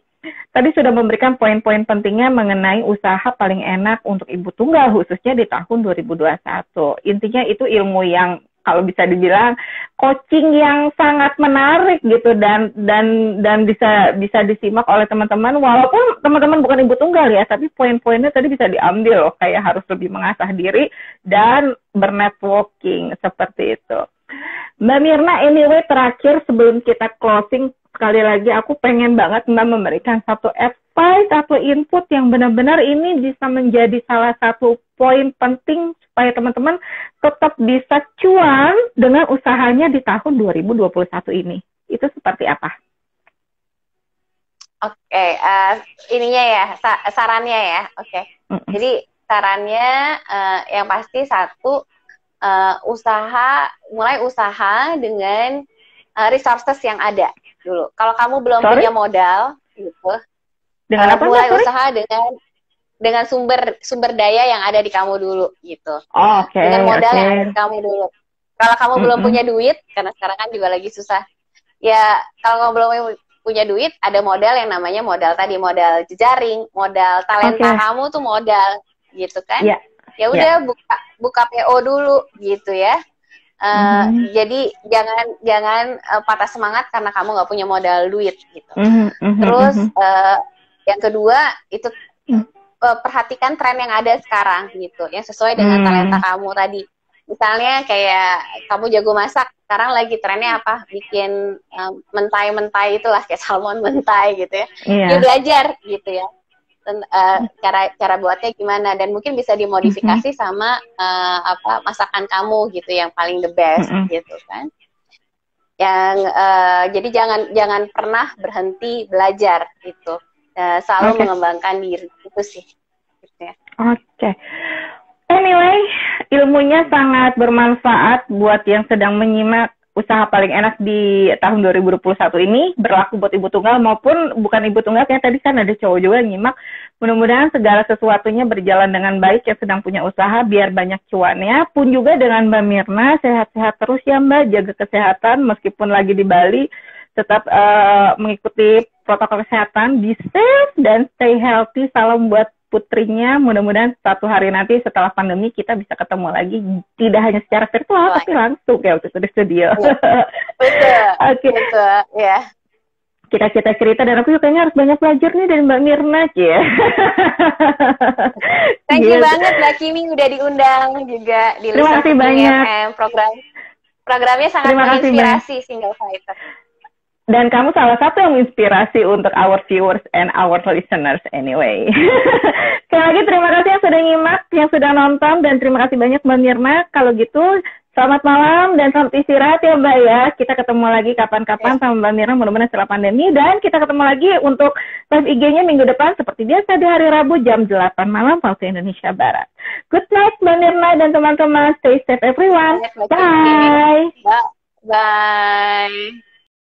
tadi sudah memberikan poin-poin pentingnya mengenai usaha paling enak untuk ibu tunggal khususnya di tahun 2021. Intinya itu ilmu yang kalau bisa dibilang coaching yang sangat menarik gitu, dan bisa disimak oleh teman-teman walaupun teman-teman bukan ibu tunggal ya, tapi poin-poinnya tadi bisa diambil loh, kayak harus lebih mengasah diri dan bernetworking seperti itu. Mbak Mirna, anyway terakhir sebelum kita closing, sekali lagi aku pengen banget Mbak memberikan satu advice atau input yang benar-benar ini bisa menjadi salah satu poin penting supaya teman-teman tetap bisa cuan dengan usahanya di tahun 2021 ini. Itu seperti apa? Oke, ininya ya, sarannya ya. Oke. Jadi sarannya yang pasti satu, mulai usaha dengan resources yang ada dulu. Kalau kamu belum punya modal gitu, dengan apa, mulai usaha dengan sumber daya yang ada di kamu dulu gitu. Oke. Dengan modal yang ada di kamu dulu. Kalau kamu belum punya duit, karena sekarang kan juga lagi susah. Ya, kalau kamu belum punya duit, ada modal yang namanya modal tadi, modal jejaring, modal talenta kamu tuh modal, gitu kan? Ya udah buka PO dulu, gitu ya. Jadi jangan patah semangat karena kamu nggak punya modal duit, gitu. Terus yang kedua itu perhatikan tren yang ada sekarang, gitu, yang sesuai dengan talenta kamu tadi. Misalnya kayak kamu jago masak, sekarang lagi trennya apa? Bikin mentai-mentai itulah, kayak salmon mentai gitu ya. Ya belajar gitu ya. Cara buatnya gimana, dan mungkin bisa dimodifikasi sama masakan kamu gitu yang paling the best gitu kan. Jadi jangan pernah berhenti belajar gitu. Selalu mengembangkan diri itu sih. Gitu ya. Anyway, ilmunya sangat bermanfaat buat yang sedang menyimak usaha paling enak di tahun 2021 ini, berlaku buat ibu tunggal maupun bukan ibu tunggal, kayak tadi kan ada cowok juga yang nyimak. Mudah-mudahan segala sesuatunya berjalan dengan baik yang sedang punya usaha, biar banyak cuannya. Pun juga dengan Mbak Mirna, sehat-sehat terus ya Mbak, jaga kesehatan meskipun lagi di Bali, tetap mengikuti protokol kesehatan, be safe dan stay healthy. Salam buat putrinya, mudah-mudahan suatu hari nanti setelah pandemi kita bisa ketemu lagi, tidak hanya secara virtual tapi langsung ya waktu itu di studio. Betul. Betul, ya. Kita cerita dan aku juga kayaknya harus banyak belajar nih dari Mbak Mirna ya. Thank you banget Mbak Kimi udah diundang juga di Terima kasih banyak. Programnya sangat menginspirasi single fighter. Dan kamu salah satu yang menginspirasi untuk our viewers and our listeners anyway. Sekali lagi terima kasih yang sudah nyimak, yang sudah nonton, dan terima kasih banyak Mbak Mirna. Kalau gitu, selamat malam dan selamat istirahat ya Mbak ya. Kita ketemu lagi kapan-kapan sama Mbak Mirna, mudah-mudahan setelah pandemi. Dan kita ketemu lagi untuk live IG-nya minggu depan seperti biasa di hari Rabu jam 8 malam waktu Indonesia Barat. Good night Mbak Mirna dan teman-teman. Stay safe everyone. Bye. Bye.